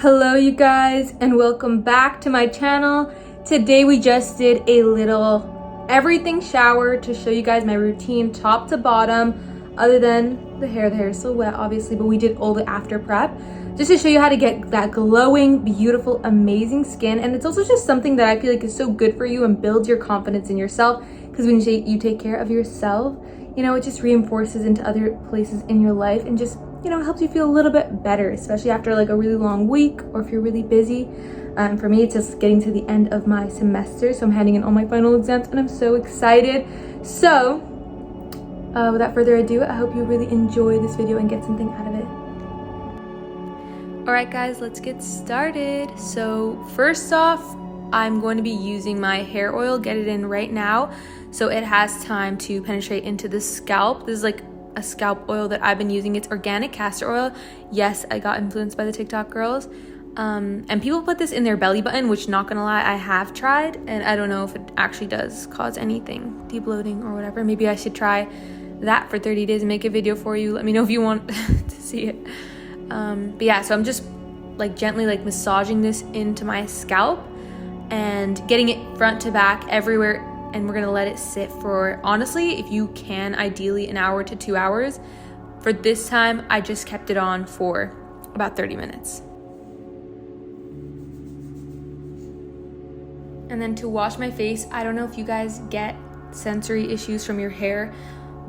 Hello you guys, and welcome back to my channel. Today we just did a little everything shower to show you guys my routine top to bottom, other than the hair. The hair is still wet obviously, but we did all the after prep just to show you how to get that glowing, beautiful, amazing skin. And it's also just something that I feel like is so good for you and builds your confidence in yourself, because when you take care of yourself, you know, it just reinforces into other places in your life and just, you know, helps you feel a little bit better, especially after like a really long week or if you're really busy. For me, it's just getting to the end of my semester, so I'm handing in all my final exams and I'm so excited. So without further ado, I hope you really enjoy this video and get something out of it. All right guys, let's get started. So first off, I'm going to be using my hair oil, get it in right now so it has time to penetrate into the scalp. This is like a scalp oil that I've been using. It's organic castor oil. Yes, I got influenced by the TikTok girls. And people put this in their belly button, which, not gonna lie, I have tried, and I don't know if it actually does cause anything, debloating or whatever. Maybe I should try that for 30 days and make a video for you. Let me know if you want to see it. But yeah, so I'm just like gently like massaging this into my scalp and getting it front to back everywhere. And we're gonna let it sit for, honestly, if you can, ideally an hour to 2 hours. For this time, I just kept it on for about 30 minutes. And then to wash my face, I don't know if you guys get sensory issues from your hair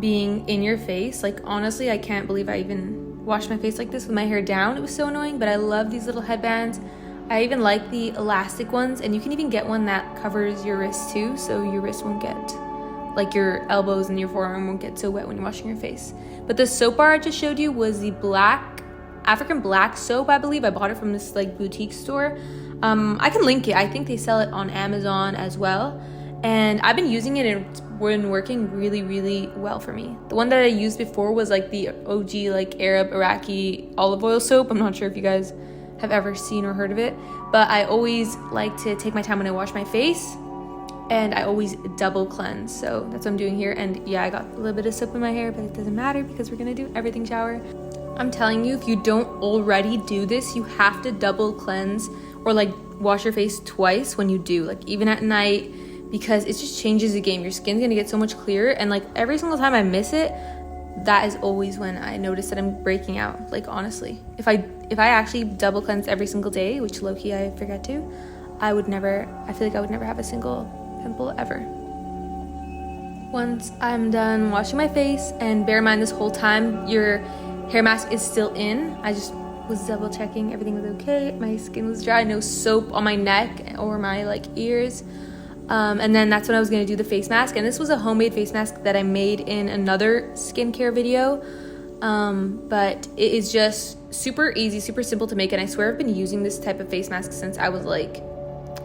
being in your face. Like, honestly, I can't believe I even washed my face like this with my hair down. It was so annoying, but I love these little headbands. I even like the elastic ones, and you can even get one that covers your wrist too, so your wrist won't get, like your elbows and your forearm won't get so wet when you're washing your face. But the soap bar I just showed you was the African black soap, I believe. I bought it from this like boutique store. I can link it. I think they sell it on Amazon as well. And I've been using it and it's been working really, really well for me. The one that I used before was like the OG like Arab Iraqi olive oil soap. I'm not sure if you guys have ever seen or heard of it, but I always like to take my time when I wash my face, and I always double cleanse. So that's what I'm doing here. And yeah, I got a little bit of soap in my hair, but it doesn't matter because we're gonna do everything shower. I'm telling you, if you don't already do this, you have to double cleanse or like wash your face twice when you do, like even at night, because it just changes the game. Your skin's gonna get so much clearer, and like every single time I miss it, that is always when I notice that I'm breaking out. Like, honestly, if I actually double cleanse every single day, which low-key I forget to, I feel like I would never have a single pimple ever. Once I'm done washing my face, and bear in mind this whole time your hair mask is still in, I just was double checking everything was okay, my skin was dry, no soap on my neck or my like ears. And then that's when I was gonna do the face mask, and this was a homemade face mask that I made in another skincare video, but it is just super easy, super simple to make, and I swear I've been using this type of face mask since I was like,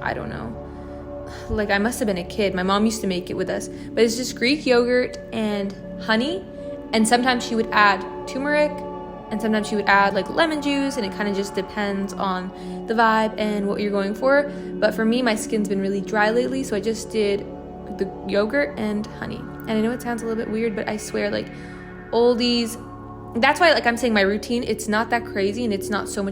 I don't know, like I must have been a kid. My mom used to make it with us, but it's just Greek yogurt and honey, and sometimes she would add turmeric, and sometimes she would add like lemon juice, and it kind of just depends on the vibe and what you're going for. But for me, my skin's been really dry lately, so I just did the yogurt and honey. And I know it sounds a little bit weird, but I swear, like, all these, that's why, like, I'm saying my routine, it's not that crazy, and it's not so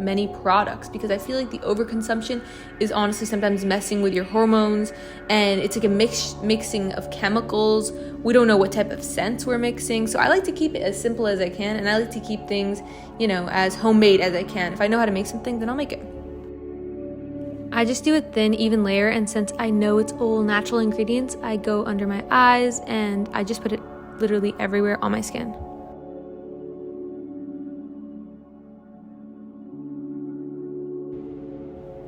many products, because I feel like the overconsumption is honestly sometimes messing with your hormones, and it's like a mixing of chemicals. We don't know what type of scents we're mixing, so I like to keep it as simple as I can, and I like to keep things, you know, as homemade as I can. If I know how to make something, then I'll make it. I just do a thin, even layer, and since I know it's all natural ingredients, I go under my eyes, and I just put it literally everywhere on my skin.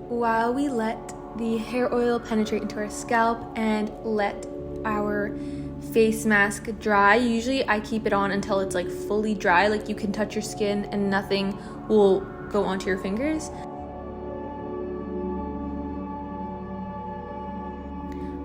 While we let the hair oil penetrate into our scalp and let our face mask dry, usually I keep it on until it's like fully dry, like you can touch your skin and nothing will go onto your fingers.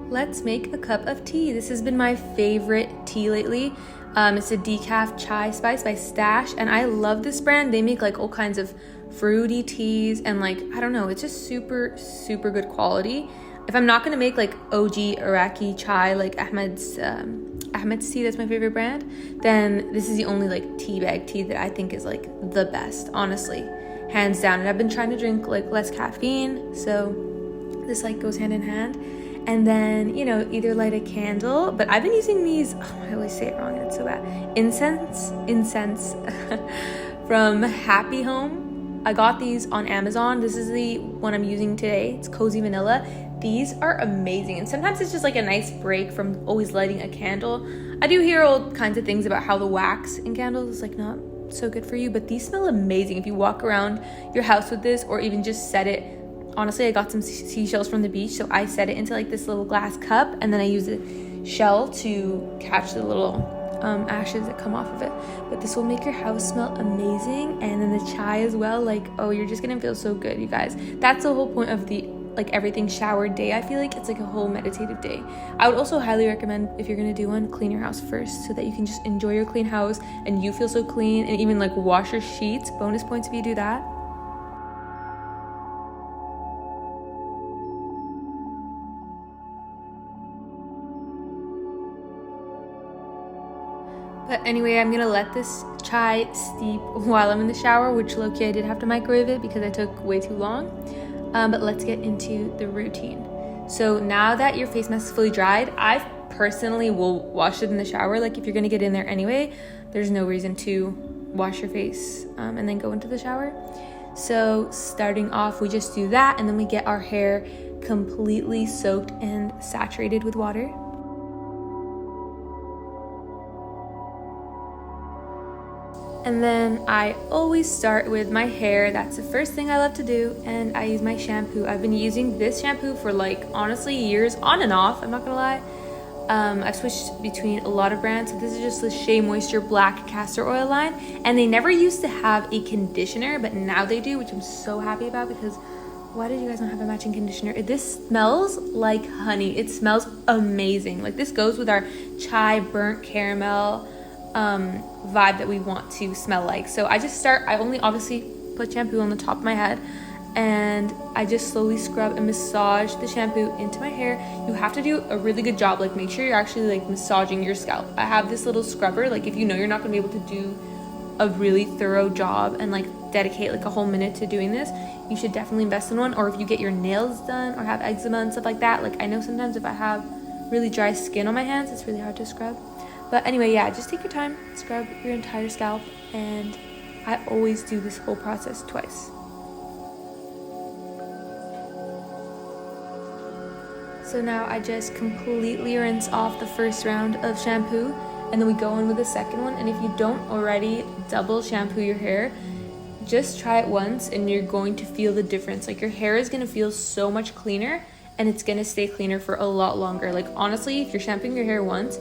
Let's make a cup of tea. This has been my favorite tea lately. It's a decaf chai spice by Stash, and I love this brand. They make like all kinds of fruity teas, and like, I don't know, it's just super, super good quality. If I'm not gonna make like OG Iraqi chai, like Ahmed's tea, that's my favorite brand, then this is the only like tea bag tea that I think is like the best, honestly. hands down. And I've been trying to drink like less caffeine, so this like goes hand in hand. And then, you know, either light a candle, but I've been using these, oh, I always say it wrong and it's so bad, incense from Happy Home. I got these on Amazon. This is the one I'm using today. It's cozy vanilla. These are amazing, and sometimes it's just like a nice break from always lighting a candle. I do hear all kinds of things about how the wax in candles is like not so good for you, but these smell amazing if you walk around your house with this, or even just set it. Honestly, I got some seashells from the beach, so I set it into like this little glass cup, and then I use a shell to catch the little ashes that come off of it. But this will make your house smell amazing, and then the chai as well. Like, oh, you're just gonna feel so good, you guys. That's the whole point of the like everything shower day. I feel like it's like a whole meditative day. I would also highly recommend, if you're gonna do one, clean your house first, so that you can just enjoy your clean house and you feel so clean, and even like wash your sheets. Bonus points if you do that. But anyway, I'm gonna let this chai steep while I'm in the shower, which low-key I did have to microwave it because I took way too long. But let's get into the routine. So now that your face mask is fully dried, I personally will wash it in the shower. Like if you're gonna get in there anyway, there's no reason to wash your face and then go into the shower. So starting off, we just do that, and then we get our hair completely soaked and saturated with water. And then I always start with my hair. That's the first thing I love to do, and I use my shampoo. I've been using this shampoo for like honestly years, on and off, I'm not gonna lie. I've switched between a lot of brands. So this is just the Shea Moisture Black Castor Oil line, and they never used to have a conditioner, but now they do, which I'm so happy about, because why did you guys not have a matching conditioner? This smells like honey. It smells amazing. Like this goes with our chai burnt caramel vibe that we want to smell like. So I only obviously put shampoo on the top of my head, and I just slowly scrub and massage the shampoo into my hair. You have to do a really good job, like make sure you're actually like massaging your scalp. I have this little scrubber, like if you know you're not gonna be able to do a really thorough job and like dedicate like a whole minute to doing this, you should definitely invest in one. Or if you get your nails done or have eczema and stuff like that, like I know sometimes if I have really dry skin on my hands, it's really hard to scrub. But anyway, yeah, just take your time, scrub your entire scalp, and I always do this whole process twice. So now I just completely rinse off the first round of shampoo, and then we go in with the second one. And if you don't already double shampoo your hair, just try it once and you're going to feel the difference. Like your hair is going to feel so much cleaner, and it's going to stay cleaner for a lot longer. Like honestly, if you're shampooing your hair once,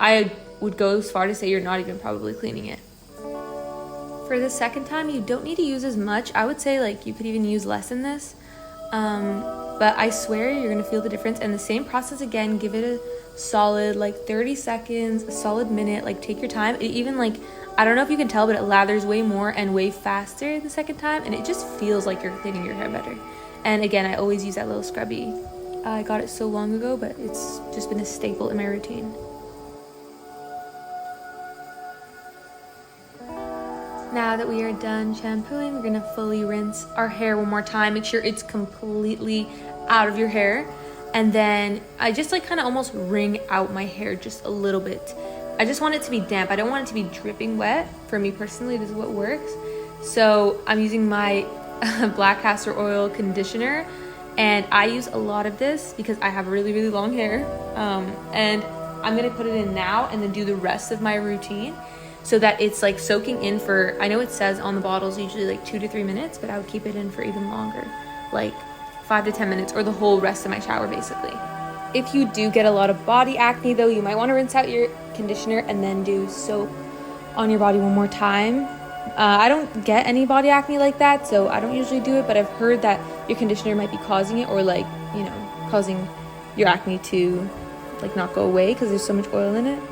I would go as far to say you're not even probably cleaning it. For the second time, you don't need to use as much. I would say like you could even use less in this. But I swear you're gonna feel the difference. And the same process again, give it a solid like 30 seconds, a solid minute, like take your time. It even like, I don't know if you can tell, but it lathers way more and way faster the second time, and it just feels like you're cleaning your hair better. And again, I always use that little scrubby. I got it so long ago, but it's just been a staple in my routine. Now that we are done shampooing, we're gonna fully rinse our hair one more time. Make sure it's completely out of your hair. And then I just like kind of almost wring out my hair just a little bit. I just want it to be damp. I don't want it to be dripping wet. For me personally, this is what works. So I'm using my black castor oil conditioner, and I use a lot of this because I have really, really long hair. And I'm gonna put it in now and then do the rest of my routine, so that it's like soaking in for, I know it says on the bottles usually like 2 to 3 minutes, but I would keep it in for even longer, like 5 to 10 minutes, or the whole rest of my shower basically. If you do get a lot of body acne though, you might want to rinse out your conditioner and then do soap on your body one more time. I don't get any body acne like that, so I don't usually do it, but I've heard that your conditioner might be causing it, or like, you know, causing your acne to like not go away because there's so much oil in it.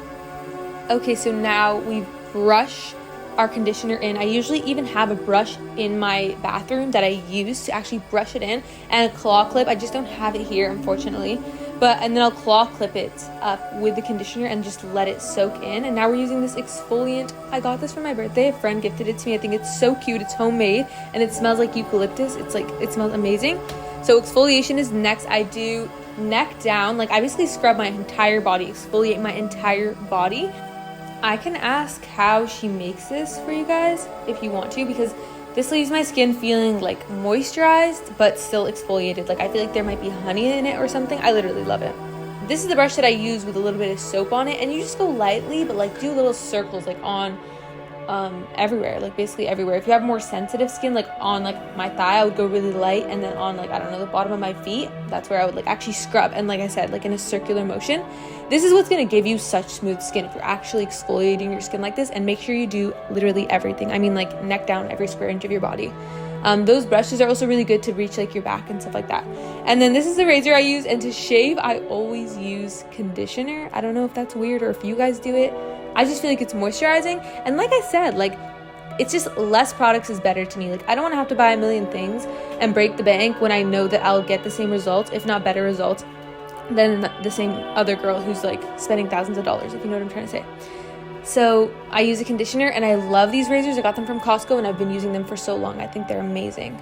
Okay, so now we brush our conditioner in. I usually even have a brush in my bathroom that I use to actually brush it in, and a claw clip. I just don't have it here, unfortunately, And then I'll claw clip it up with the conditioner and just let it soak in. And now we're using this exfoliant. I got this for my birthday. A friend gifted it to me. I think it's so cute. It's homemade and it smells like eucalyptus. It smells amazing. So exfoliation is next. I do neck down. Like I basically scrub my entire body, exfoliate my entire body. I can ask how she makes this for you guys if you want to, because this leaves my skin feeling like moisturized but still exfoliated. Like I feel like there might be honey in it or something. I literally love it. This is the brush that I use with a little bit of soap on it, and you just go lightly, but like do little circles like on everywhere, like basically everywhere. If you have more sensitive skin, like on like my thigh, I would go really light, and then on like, I don't know, the bottom of my feet, that's where I would like actually scrub, and like I said, like in a circular motion. This is what's going to give you such smooth skin if you're actually exfoliating your skin like this. And make sure you do literally everything. I mean, like neck down, every square inch of your body. Those brushes are also really good to reach like your back and stuff like that. And then this is the razor I use, and to shave I always use conditioner. I don't know if that's weird or if you guys do it. I just feel like it's moisturizing, and like I said, like it's just less products is better to me. Like I don't want to have to buy a million things and break the bank when I know that I'll get the same results, if not better results, than the same other girl who's like spending thousands of dollars, if you know what I'm trying to say. So I use a conditioner, and I love these razors. I got them from Costco, and I've been using them for so long. I think they're amazing.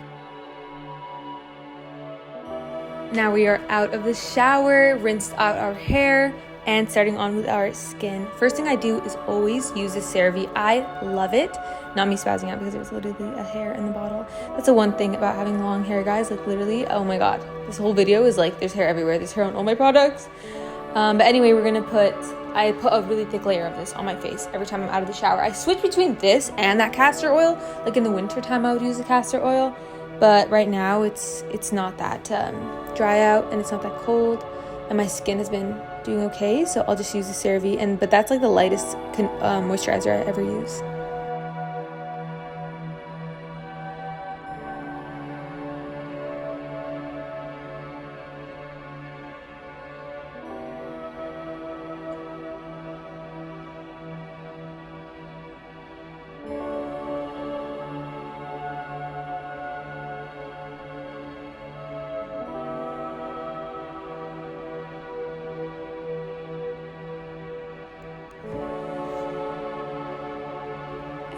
Now we are out of the shower, rinsed out our hair, and starting on with our skin. First thing I do is always use this CeraVe. I love it. Not me spazzing out because it was literally a hair in the bottle. That's the one thing about having long hair, guys. Like literally, oh my god. This whole video is like there's hair everywhere. There's hair on all my products. But anyway, I put a really thick layer of this on my face every time I'm out of the shower. I switch between this and that castor oil. Like in the winter time, I would use the castor oil. But right now, it's not that dry out, and it's not that cold. And my skin has been doing okay, so I'll just use the CeraVe, but that's like the lightest moisturizer I ever use.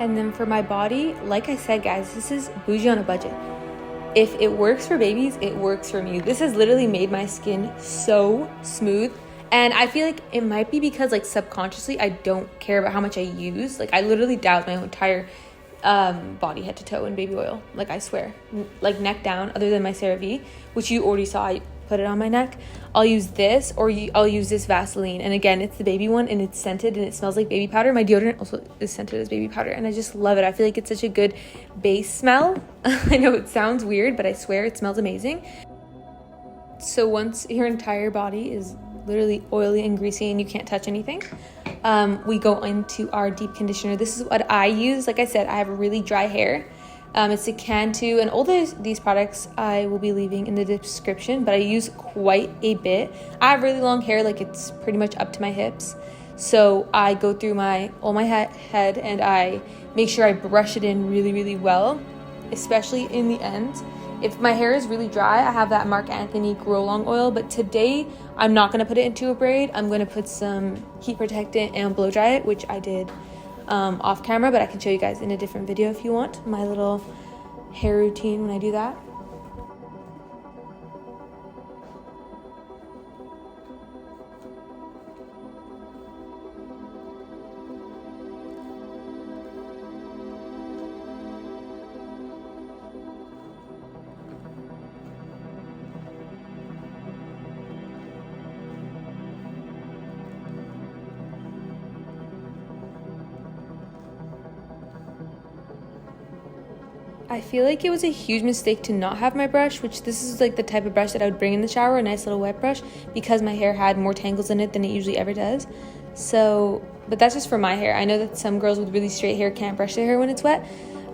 And then for my body, like I said, guys, this is bougie on a budget. If it works for babies, it works for me. This has literally made my skin so smooth. And I feel like it might be because like subconsciously I don't care about how much I use. Like I literally douse my entire body head to toe in baby oil. Like I swear, like neck down, other than my CeraVe, which you already saw. I put it on my neck. I'll use this, or I'll use this Vaseline. And again, it's the baby one, and it's scented, and it smells like baby powder. My deodorant also is scented as baby powder, and I just love it. I feel like it's such a good base smell. I know it sounds weird, but I swear it smells amazing. So once your entire body is literally oily and greasy and you can't touch anything, we go into our deep conditioner. This is what I use. Like I said, I have really dry hair. It's a Cantu, and all these products I will be leaving in the description, but I use quite a bit. I have really long hair, like it's pretty much up to my hips. So I go through all my head, and I make sure I brush it in really, really well, especially in the end. If my hair is really dry, I have that Marc Anthony Grow Long oil, but today I'm not going to put it into a braid. I'm going to put some heat protectant and blow dry it, which I did off camera, but I can show you guys in a different video if you want my little hair routine when I do that. I feel like it was a huge mistake to not have my brush, which this is like the type of brush that I would bring in the shower, a nice little wet brush, because my hair had more tangles in it than it usually ever does. So, but that's just for my hair. I know that some girls with really straight hair can't brush their hair when it's wet,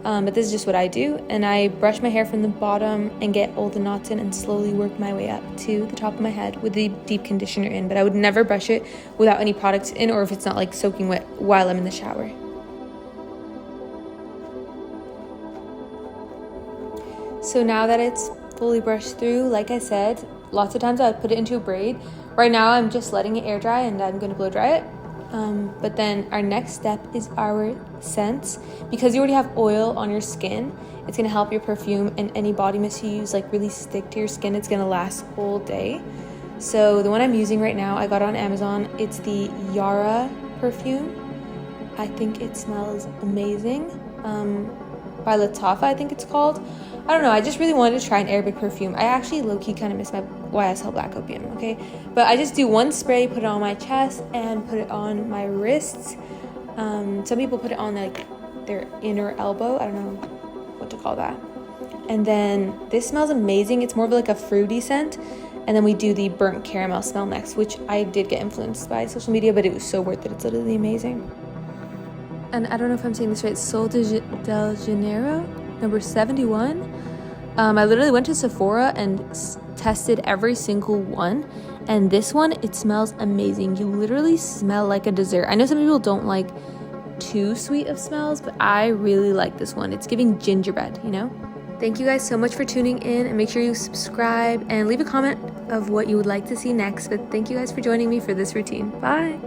but this is just what I do. And I brush my hair from the bottom and get all the knots in and slowly work my way up to the top of my head with the deep conditioner in. But I would never brush it without any products in, or if it's not like soaking wet while I'm in the shower. So now that it's fully brushed through, like I said, lots of times I would put it into a braid. Right now I'm just letting it air dry and I'm gonna blow dry it. But then our next step is our scents. Because you already have oil on your skin, it's gonna help your perfume and any body mist you use like really stick to your skin. It's gonna last all day. So the one I'm using right now, I got it on Amazon. It's the Yara perfume. I think it smells amazing. By Lattafa, I think it's called. I don't know, I just really wanted to try an Arabic perfume. I actually low-key kind of miss my YSL Black Opium, okay? But I just do one spray, put it on my chest, and put it on my wrists. Some people put it on like their inner elbow. I don't know what to call that. And then this smells amazing. It's more of like a fruity scent. And then we do the burnt caramel smell next, which I did get influenced by social media, but it was so worth it. It's literally amazing. And I don't know if I'm saying this right, Sol de Janeiro, number 71. I literally went to Sephora and tested every single one. And this one, it smells amazing. You literally smell like a dessert. I know some people don't like too sweet of smells, but I really like this one. It's giving gingerbread, you know? Thank you guys so much for tuning in, and make sure you subscribe and leave a comment of what you would like to see next. But thank you guys for joining me for this routine. Bye.